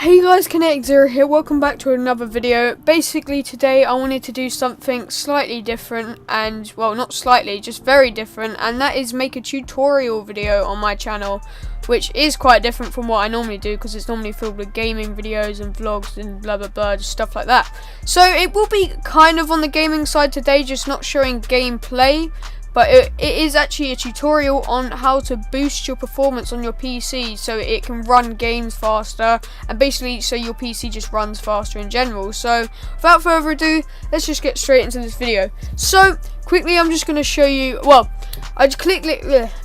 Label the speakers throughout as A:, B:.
A: Hey guys, Kinetic Zero here, welcome back to another video. Basically today I wanted to do something slightly different and, well, not slightly, just very different, and that is make a tutorial video on my channel, which is quite different from what I normally do because it's normally filled with gaming videos and vlogs and blah blah blah, just stuff like that. So it will be kind of on the gaming side today, just not showing gameplay. But it is actually a tutorial on how to boost your performance on your PC so it can run games faster, and basically so your PC just runs faster in general. So without further ado, let's just get straight into this video. So quickly, I'm just going to show you, well, I just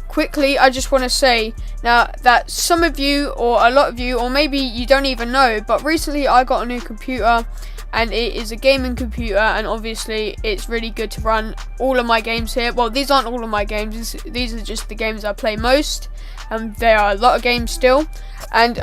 A: quickly I just want to say now that some of you, or a lot of you, or maybe you don't even know, but recently I got a new computer. And it is a gaming computer, and obviously it's really good to run all of my games here. Well, these aren't all of my games, these are just the games I play most, and there are a lot of games still. And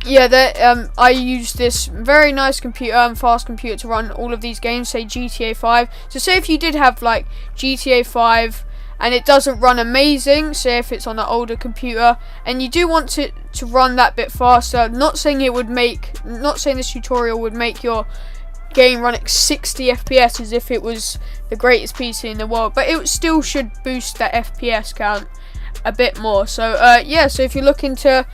A: yeah, I use this very nice computer and fast computer to run all of these games, say GTA 5. So say if you did have like GTA 5 and it doesn't run amazing, say if it's on an older computer and you do want it to run that bit faster, not saying this tutorial would make your game run at 60 FPS as if it was the greatest PC in the world, but it still should boost that FPS count a bit more. So yeah, so if you're looking to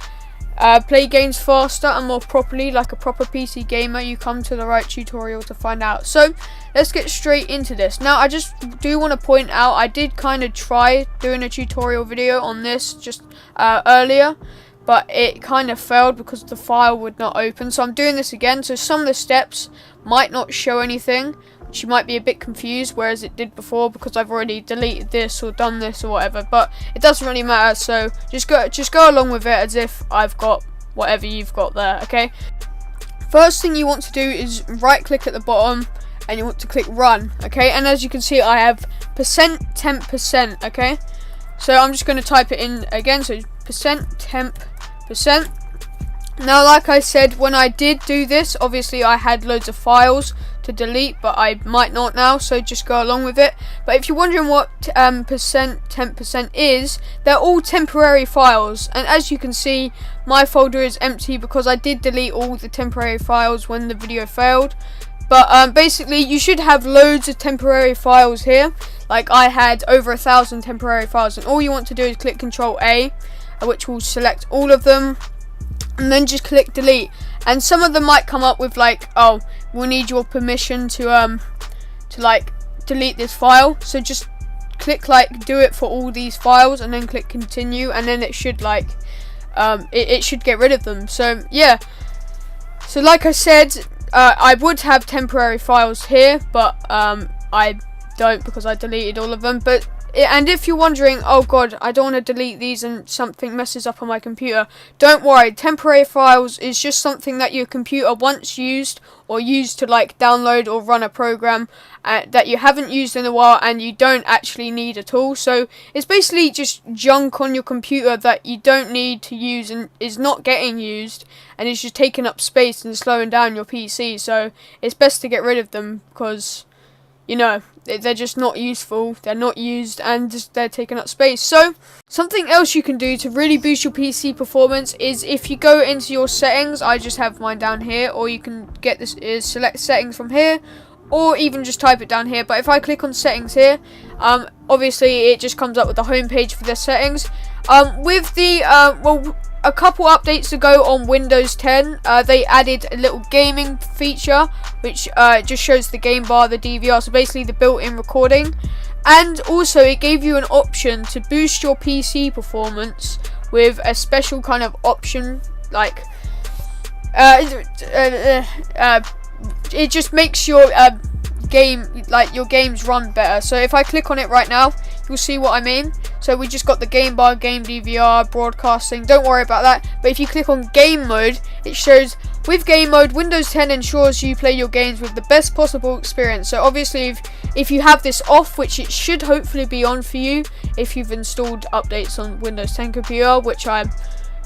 A: play games faster and more properly like a proper PC gamer, you come to the right tutorial to find out. So let's get straight into this. Now I just do want to point out I did kind of try doing a tutorial video on this just earlier, but it kind of failed because the file would not open. So I'm doing this again, so some of the steps might not show anything, you might be a bit confused, whereas it did before because I've already deleted this or done this or whatever, but it doesn't really matter. So just go along with it as if I've got whatever you've got there. Okay, first thing you want to do is right click at the bottom and you want to click run. Okay, and as you can see I have %temp%. okay, so I'm just going to type it in again, so %temp%. Now like I said, when I did do this, obviously I had loads of files to delete, but I might not now, so just go along with it. But if you're wondering what %temp% is, they're all temporary files, and as you can see my folder is empty because I did delete all the temporary files when the video failed. But basically you should have loads of temporary files here, like I had over 1,000 temporary files, and all you want to do is click Ctrl A, which will select all of them, and then just click delete. And some of them might come up with like, oh, we'll need your permission to like delete this file. So just click like do it for all these files and then click continue, and then it should like it should get rid of them. So yeah, so like I said, I would have temporary files here, but I don't because I deleted all of them. But and if you're wondering, oh god, I don't want to delete these and something messes up on my computer, don't worry. Temporary files is just something that your computer once used, or used to like download or run a program that you haven't used in a while and you don't actually need at all. So it's basically just junk on your computer that you don't need to use and is not getting used, and it's just taking up space and slowing down your PC. So it's best to get rid of them because, you know, they're just not useful, they're not used, and they're taking up space. So something else you can do to really boost your PC performance is if you go into your settings, I just have mine down here, or you can get this select settings from here, or even just type it down here. But if I click on settings here, obviously it just comes up with the home page for the settings. With the well, a couple updates ago on Windows 10, they added a little gaming feature which just shows the game bar, the DVR, so basically the built-in recording. And also it gave you an option to boost your PC performance with a special kind of option, like it just makes your your games run better. So if I click on it right now, you'll see what I mean. So we just got the game bar, game DVR, broadcasting, don't worry about that. But if you click on game mode, it shows with game mode, Windows 10 ensures you play your games with the best possible experience. So obviously if you have this off, which it should hopefully be on for you if you've installed updates on Windows 10 computer, which I'm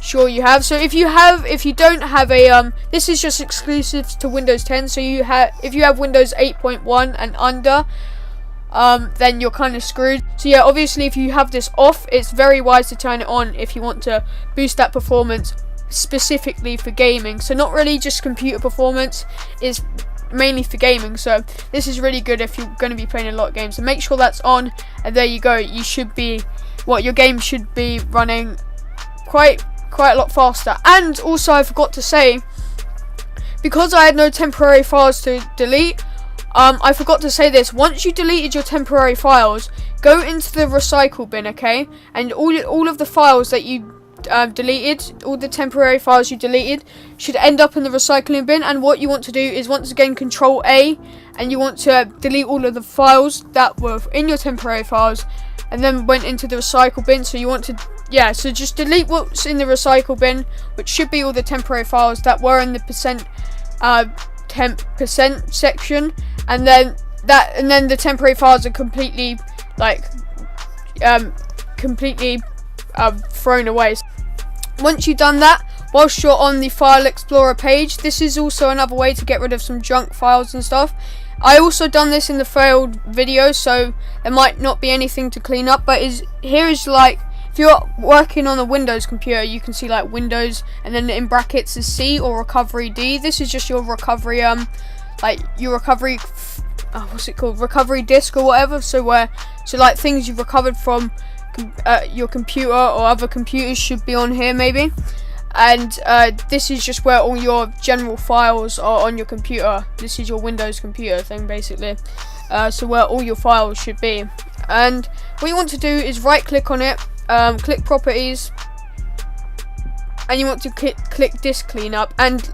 A: sure you have. So if you don't have a this is just exclusive to Windows 10, so if you have Windows 8.1 and under, then you're kind of screwed. So yeah, obviously if you have this off, it's very wise to turn it on if you want to boost that performance specifically for gaming, so not really just computer performance, is mainly for gaming. So this is really good if you're going to be playing a lot of games. So make sure that's on, and there you go. You should be, your game should be running quite a lot faster. And also, I forgot to say, because I had no temporary files to delete, I forgot to say this. Once you deleted your temporary files, go into the recycle bin, okay? And all of the files that you deleted, all the temporary files you deleted, should end up in the recycling bin. And what you want to do is, once again, Control A, and you want to delete all of the files that were in your temporary files, and then went into the recycle bin. So you want to, so just delete what's in the recycle bin, which should be all the temporary files that were in the temp% section, and then the temporary files are completely thrown away. Once you've done that, whilst you're on the File Explorer page, this is also another way to get rid of some junk files and stuff. I also done this in the failed video, so there might not be anything to clean up, but here is like, if you're working on a Windows computer, you can see like Windows, and then in brackets is C or recovery D. This is just your recovery, recovery disk or whatever. So like things you've recovered from your computer or other computers should be on here maybe. And this is just where all your general files are on your computer. This is your Windows computer thing basically. So where all your files should be. And what you want to do is right click on it, click properties, and you want to click disk cleanup. And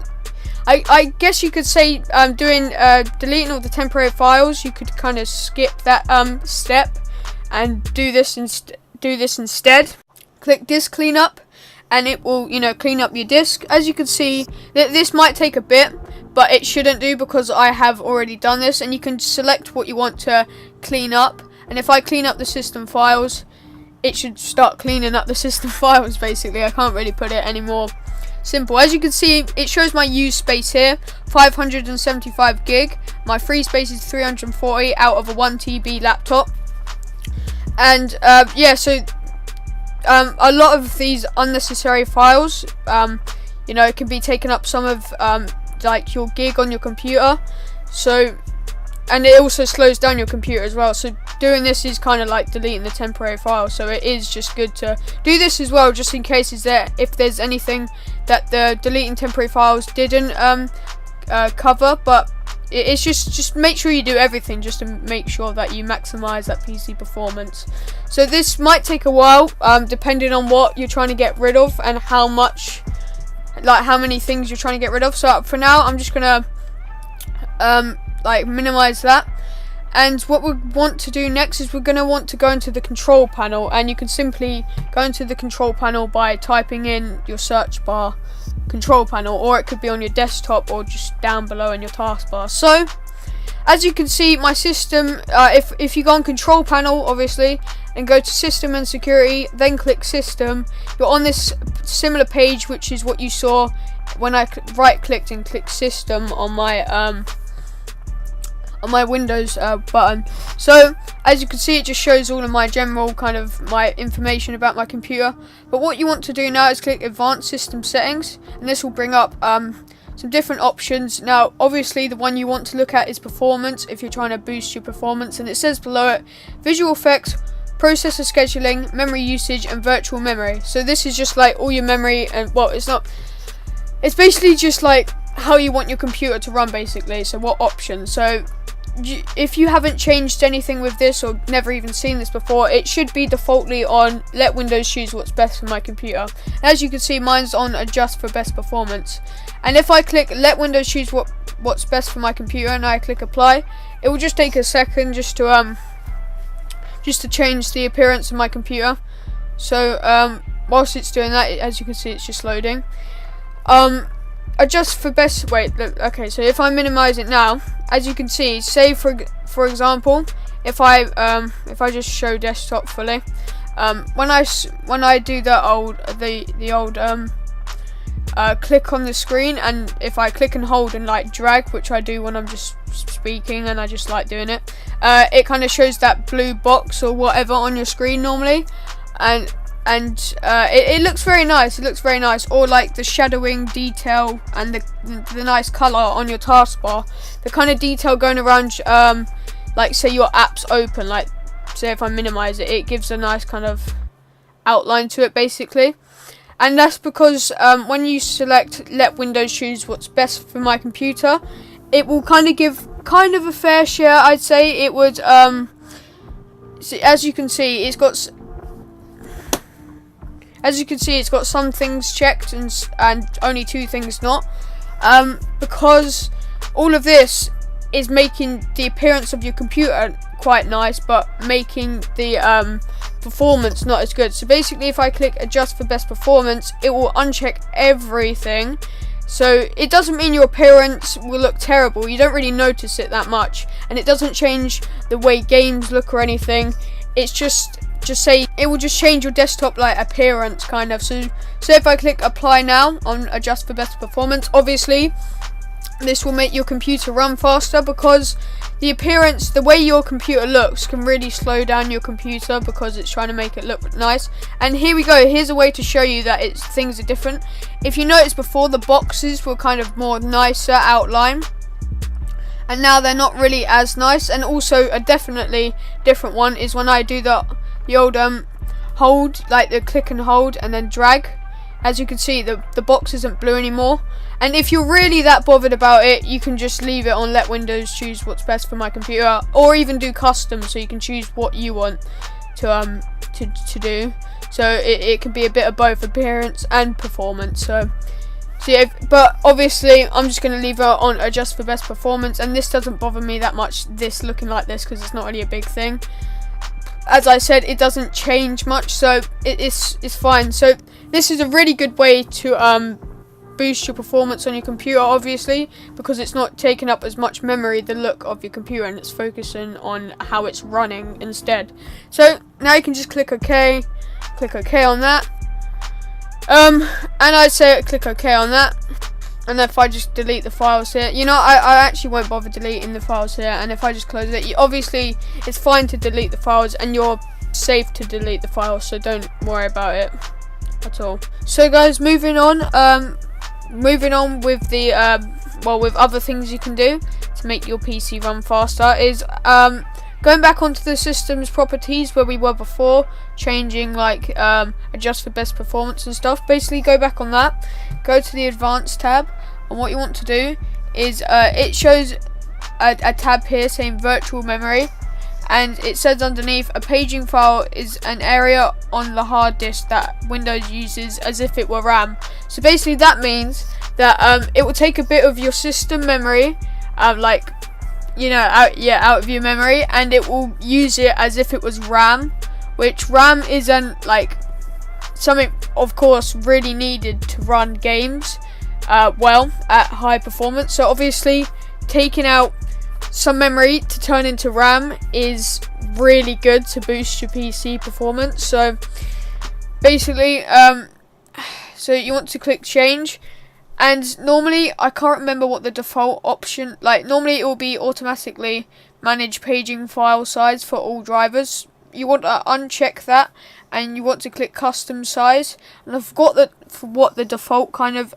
A: I guess you could say deleting all the temporary files, you could kind of skip that step and do this instead. Click disk cleanup, and it will clean up your disk. As you can see, this might take a bit, but it shouldn't do, because I have already done this. And you can select what you want to clean up, and if I clean up the system files, it should start cleaning up the system files basically. I can't really put it any more simple. As you can see, it shows my used space here, 575 gig. My free space is 340 out of a 1 TB laptop. And a lot of these unnecessary files, it can be taking up some of like your gig on your computer. So, and it also slows down your computer as well. So doing this is kind of like deleting the temporary file. So it is just good to do this as well, just in case if there's anything that the deleting temporary files didn't cover. But it's just make sure you do everything just to make sure that you maximize that PC performance. So this might take a while, depending on what you're trying to get rid of and how many things you're trying to get rid of. So for now, I'm just gonna minimize that. And what we want to do next is we're going to want to go into the control panel, and you can simply go into the control panel by typing in your search bar control panel, or it could be on your desktop or just down below in your taskbar. So as you can see, my system, if you go on control panel obviously and go to system and security, then click system, you're on this similar page, which is what you saw when I right clicked and clicked system on my Windows button. So as you can see, it just shows all of my general my information about my computer. But what you want to do now is click advanced system settings, and this will bring up some different options. Now obviously the one you want to look at is performance, if you're trying to boost your performance, and it says below it visual effects, processor scheduling, memory usage, and virtual memory. So this is just like all your memory, and it's basically just like how you want your computer to run basically. So what options. So if you haven't changed anything with this or never even seen this before, it should be defaultly on let Windows choose what's best for my computer. As you can see, mine's on adjust for best performance. And if I click let Windows choose what's best for my computer and I click apply, it will just take a second just to change the appearance of my computer. So whilst it's doing that, as you can see, it's just loading. Adjust for best. Okay, so if I minimize it now, as you can see, say for example, if I just show desktop fully, when I do the old click on the screen, and if I click and hold and drag, which I do when I'm just speaking and I just like doing it, it kind of shows that blue box or whatever on your screen normally. And and it looks very nice. It looks very nice. Or like the shadowing detail and the nice color on your taskbar, the kind of detail going around, like say your app's open, like say if I minimize it, it gives a nice kind of outline to it basically. And that's because when you select let Windows choose what's best for my computer, it will kind of give kind of a fair share, I'd say. It would as you can see, it's got some things checked and only 2 things not, because all of this is making the appearance of your computer quite nice, but making the performance not as good. So basically, if I click adjust for best performance, it will uncheck everything. So it doesn't mean your appearance will look terrible. You don't really notice it that much, and it doesn't change the way games look or anything. It's just say it will just change your desktop like appearance kind of. So if I click apply now on adjust for better performance, obviously this will make your computer run faster, because the appearance, the way your computer looks, can really slow down your computer because it's trying to make it look nice. And here we go. Here's a way to show you that things are different. If you notice before, the boxes were kind of more nicer outline, and now they're not really as nice. And also a definitely different one is when I do the old hold, like the click and hold and then drag. As you can see, the box isn't blue anymore. And if you're really that bothered about it, you can just leave it on let Windows choose what's best for my computer, or even do custom, so you can choose what you want to do. So it can be a bit of both appearance and performance. So yeah, but obviously I'm just going to leave it on adjust for best performance, and this doesn't bother me that much, this looking like this, because it's not really a big thing. As I said, it doesn't change much, so it's fine. So this is a really good way to boost your performance on your computer, obviously, because it's not taking up as much memory, the look of your computer, and it's focusing on how it's running instead. So now you can just click OK on that, and I'd say click OK on that. And if I just delete the files here, you know, I actually won't bother deleting the files here. And if I just close it, obviously it's fine to delete the files, and you're safe to delete the files, so don't worry about it at all. So guys, moving on with the with other things you can do to make your PC run faster is going back onto the system's properties where we were before, changing like adjust for best performance and stuff. Basically, go back on that, go to the advanced tab, and what you want to do is it shows a tab here saying virtual memory, and it says underneath a paging file is an area on the hard disk that Windows uses as if it were RAM. So basically that means that it will take a bit of your system memory, like, you know, out of your memory, and it will use it as if it was RAM, which RAM isn't like something, of course, really needed to run games well at high performance. So obviously taking out some memory to turn into RAM is really good to boost your PC performance. So basically so you want to click change. And normally, I can't remember what the default option, like normally it will be automatically manage paging file size for all drivers. You want to uncheck that, and you want to click custom size. And I forgot what the default kind of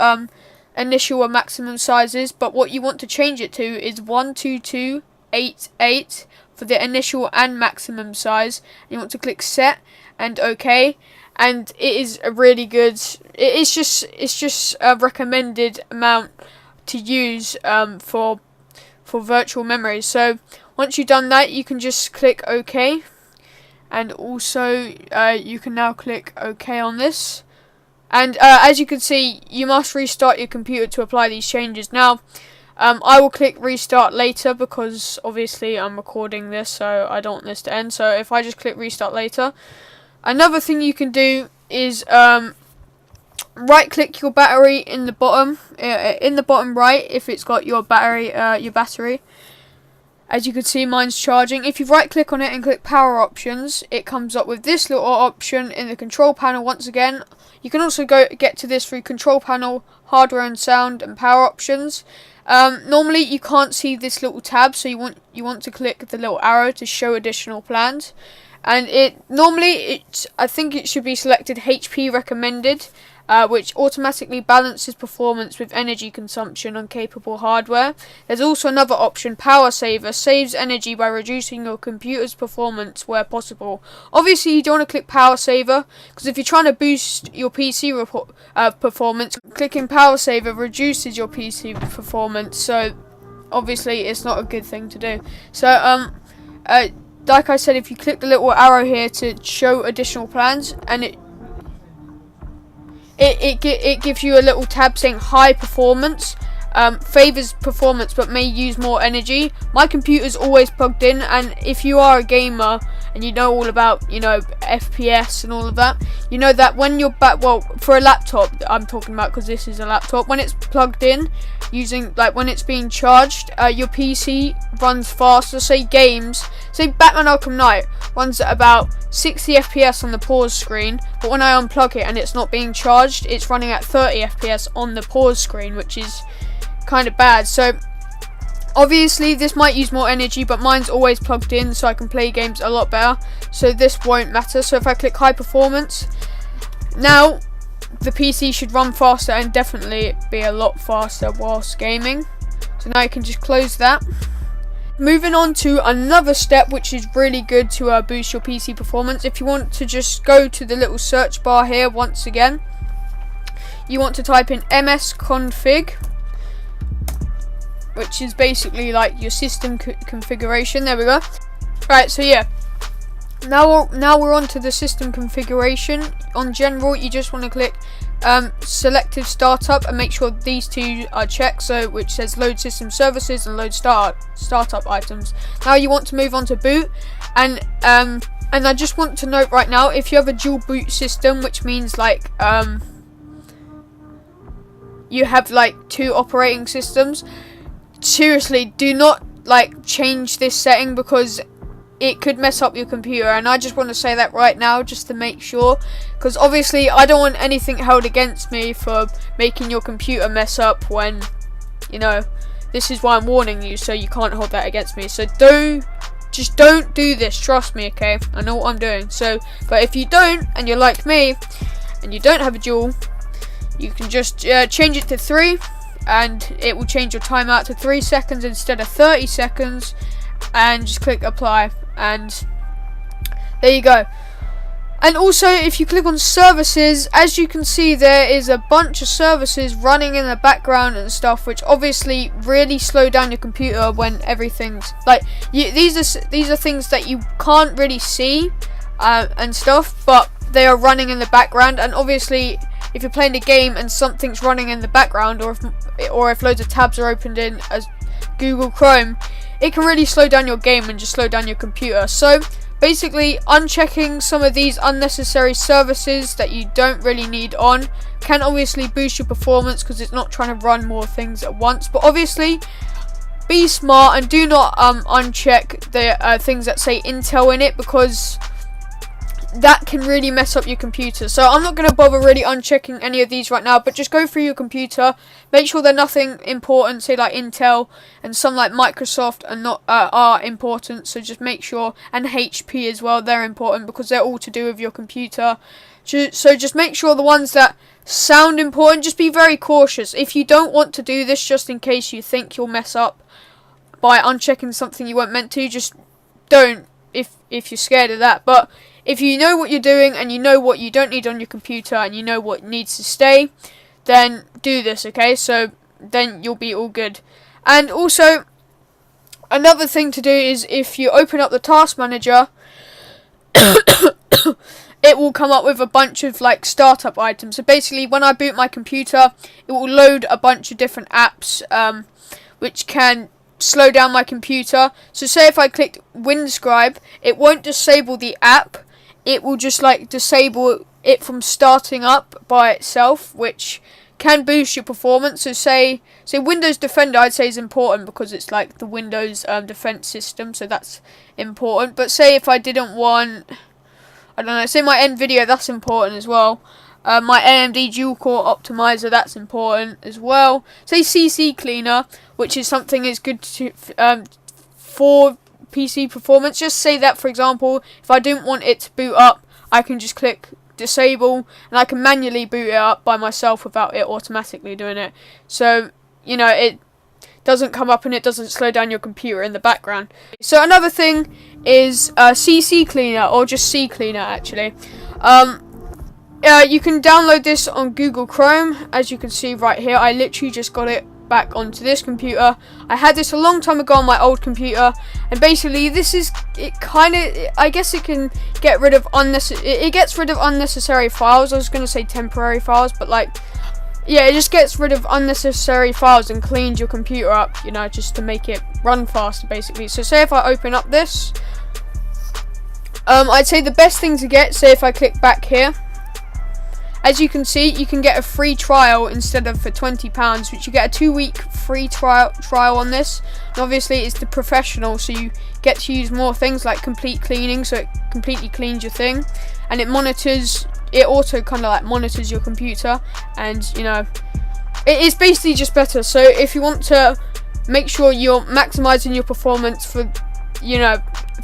A: initial or maximum size is, but what you want to change it to is 12288 for the initial and maximum size. And you want to click set and OK. And it is a really good. It's just a recommended amount to use for virtual memory. So once you've done that, you can just click OK, and also you can now click OK on this. And as you can see, you must restart your computer to apply these changes. Now, I will click restart later because obviously I'm recording this, so I don't want this to end. So if I just click restart later. Another thing you can do is right click your battery in the bottom right if it's got your battery. As you can see, mine's charging. If you right click on it and click power options, it comes up with this little option in the control panel once again. You can also get to this through control panel, hardware and sound, and power options. Normally you can't see this little tab, so you want to click the little arrow to show additional plans. And I think it should be selected HP recommended, which automatically balances performance with energy consumption on capable hardware. There's also another option, Power Saver, saves energy by reducing your computer's performance where possible. Obviously you don't want to click Power Saver, because if you're trying to boost your PC performance, clicking Power Saver reduces your PC performance, so obviously it's not a good thing to do. So like I said, if you click the little arrow here to show additional plans, and it gives you a little tab saying high performance, favors performance but may use more energy. My computer's always plugged in, and if you are a gamer and you know all about, you know, FPS and all of that, you know that when you're for a laptop I'm talking about, because this is a laptop, when it's plugged in using, like, when it's being charged, your PC runs faster. Say Batman Arkham Knight runs at about 60 FPS on the pause screen, but when I unplug it and it's not being charged, it's running at 30 FPS on the pause screen, which is kind of bad. So obviously this might use more energy, but mine's always plugged in, so I can play games a lot better, so this won't matter. So if I click high performance, now the PC should run faster and definitely be a lot faster whilst gaming. So now you can just close that. Moving on to another step which is really good to boost your PC performance. If you want to just go to the little search bar here once again, you want to type in msconfig, which is basically like your system configuration. There we go. Right, so yeah, now we're on to the system configuration. On general, you just want to click selected startup and make sure these two are checked, so which says load system services and load startup items. Now you want to move on to boot, and I just want to note right now, if you have a dual boot system, which means like you have like two operating systems, seriously do not like change this setting, because it could mess up your computer. And I just want to say that right now, just to make sure, because obviously I don't want anything held against me for making your computer mess up, when, you know, this is why I'm warning you, so you can't hold that against me. So just don't do this, trust me, okay? I know what I'm doing. So, but if you don't, and you're like me and you don't have a dual, you can just change it to 3, and it will change your timeout to 3 seconds instead of 30 seconds, and just click apply, and there you go. And also, if you click on services, as you can see, there is a bunch of services running in the background and stuff, which obviously really slow down your computer when everything's like these are things that you can't really see and stuff, but they are running in the background. And obviously, if you're playing a game and something's running in the background, or if loads of tabs are opened in as Google Chrome, it can really slow down your game and just slow down your computer. So basically, unchecking some of these unnecessary services that you don't really need on can obviously boost your performance, because it's not trying to run more things at once. But obviously, be smart and do not uncheck the things that say Intel in it, because that can really mess up your computer. So I'm not going to bother really unchecking any of these right now, but just go through your computer, make sure they're nothing important, say like Intel, and some like Microsoft are important, so just make sure, and HP as well, they're important because they're all to do with your computer. So just make sure the ones that sound important, just be very cautious. If you don't want to do this, just in case you think you'll mess up by unchecking something you weren't meant to, just don't, if you're scared of that. But if you know what you're doing, and you know what you don't need on your computer, and you know what needs to stay, then do this, okay? So then you'll be all good. And also, another thing to do is, if you open up the task manager, it will come up with a bunch of like startup items. So basically, when I boot my computer, it will load a bunch of different apps, which can slow down my computer. So say if I clicked Windscribe, it won't disable the app, it will just like disable it from starting up by itself, which can boost your performance. So say Windows Defender, I'd say, is important because it's like the Windows defense system, so that's important. But say if I didn't want, I don't know, say my NVIDIA, that's important as well. My AMD dual core optimizer, that's important as well. Say CCleaner, which is something is good to for PC performance. Just say that, for example, if I didn't want it to boot up, I can just click disable, and I can manually boot it up by myself without it automatically doing it. So, you know, it doesn't come up and it doesn't slow down your computer in the background. So another thing is CCleaner, or just CCleaner actually. You can download this on Google Chrome. As you can see right here, I literally just got it back onto this computer. I had this a long time ago on my old computer, and basically this is I guess it can get rid of unnecessary files. I was going to say temporary files, but like, yeah, it just gets rid of unnecessary files and cleans your computer up, you know, just to make it run faster basically. So say if I open up this, I'd say the best thing to get, say if I click back here, as you can see, you can get a free trial instead of for £20, which you get a 2-week free trial on this. And obviously it's the professional, so you get to use more things like complete cleaning, so it completely cleans your thing, and it auto kind of like monitors your computer, and you know, it is basically just better. So if you want to make sure you're maximizing your performance for, you know,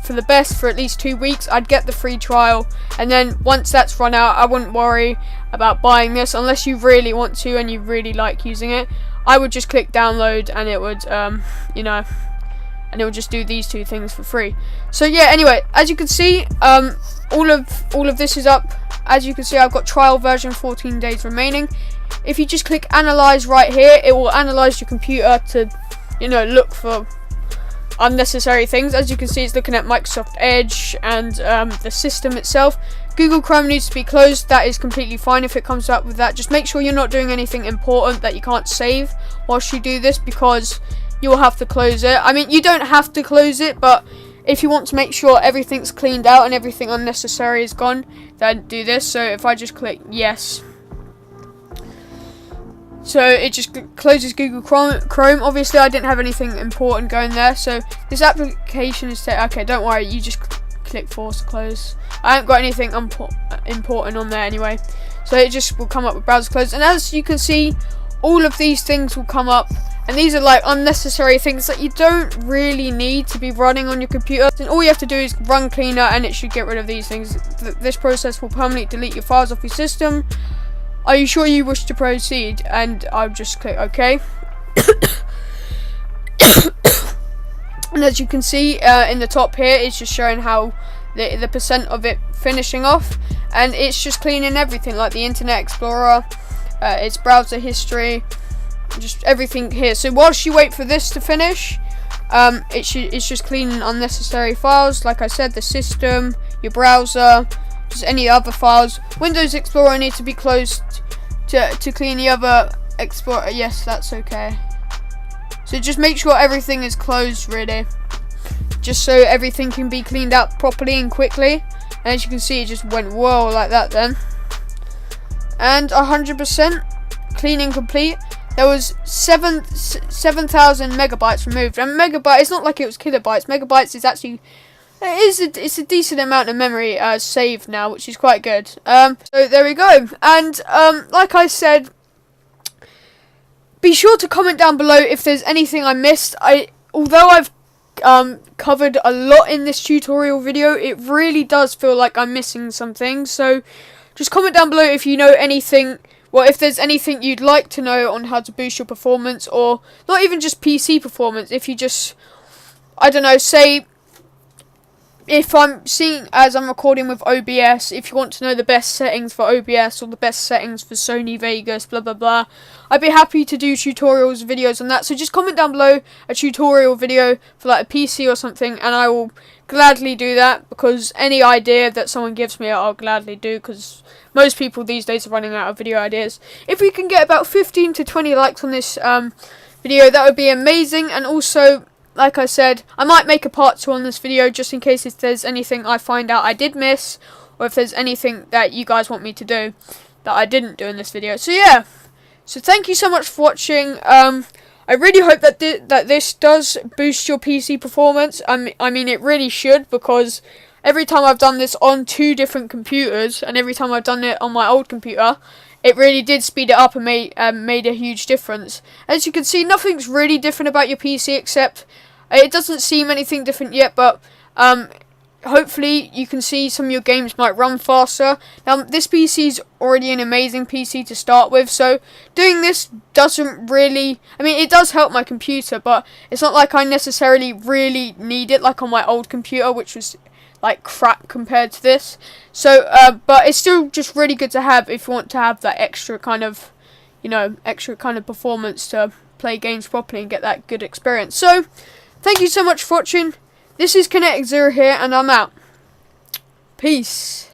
A: for the best for at least 2 weeks, I'd get the free trial, and then once that's run out, I wouldn't worry about buying this unless you really want to and you really like using it. I would just click download, and it would you know, and it will just do these two things for free. So yeah, anyway, as you can see, all of this is up. As you can see, I've got trial version 14 days remaining. If you just click analyze right here, it will analyze your computer to, you know, look for unnecessary things. As you can see, it's looking at Microsoft Edge and the system itself. Google Chrome needs to be closed. That is completely fine if it comes up with that. Just make sure you're not doing anything important that you can't save whilst you do this, because you will have to close it. I mean, you don't have to close it, but if you want to make sure everything's cleaned out and everything unnecessary is gone, then do this. So if I just click yes, so it just closes Google Chrome. Obviously, I didn't have anything important going there, so this application is okay. Don't worry, you just click force close. I haven't got anything important on there anyway, so it just will come up with browser close. And as you can see, all of these things will come up, and these are like unnecessary things that you don't really need to be running on your computer. And all you have to do is run cleaner, and it should get rid of these things. This process will permanently delete your files off your system. Are you sure you wish to proceed? And I'll just click OK. And as you can see in the top here, it's just showing how the percent of it finishing off, and it's just cleaning everything like the Internet Explorer, its browser history, just everything here. So whilst you wait for this to finish, it's just cleaning unnecessary files. Like I said, the system, your browser, just any other files. Windows Explorer needs to be closed to clean the other Explorer. Yes, that's okay. So just make sure everything is closed, really, just so everything can be cleaned up properly and quickly. And as you can see, it just went whoa like that then. And 100% cleaning complete. There was 7,000 megabytes removed, and megabyte, it's not like it was kilobytes. Megabytes is actually, it's a decent amount of memory saved now, which is quite good. So there we go. And like I said, be sure to comment down below if there's anything I missed. Although I've covered a lot in this tutorial video, it really does feel like I'm missing some things. So just comment down below if you know anything. Well, if there's anything you'd like to know on how to boost your performance, or not even just PC performance. If you just, I don't know, say if I'm seeing as I'm recording with OBS, if you want to know the best settings for OBS or the best settings for Sony Vegas, blah blah blah, I'd be happy to do tutorials, videos on that. So just comment down below a tutorial video for like a PC or something, and I will gladly do that, because any idea that someone gives me, I'll gladly do, because most people these days are running out of video ideas. If we can get about 15 to 20 likes on this video, that would be amazing. And also, like I said, I might make a part 2 on this video, just in case if there's anything I find out I did miss, or if there's anything that you guys want me to do that I didn't do in this video. So yeah, so thank you so much for watching. I really hope that this does boost your PC performance. I mean, it really should, because every time I've done this on 2 different computers, and every time I've done it on my old computer, it really did speed it up and made a huge difference. As you can see, nothing's really different about your PC except It doesn't seem anything different yet, but hopefully you can see some of your games might run faster. Now this PC is already an amazing PC to start with, so doing this doesn't really, I mean it does help my computer, but it's not like I necessarily really need it like on my old computer, which was like crap compared to this. So but it's still just really good to have if you want to have that extra kind of, you know, extra kind of performance to play games properly and get that good experience. So thank you so much for watching. This is Kinetic Zero here, and I'm out. Peace.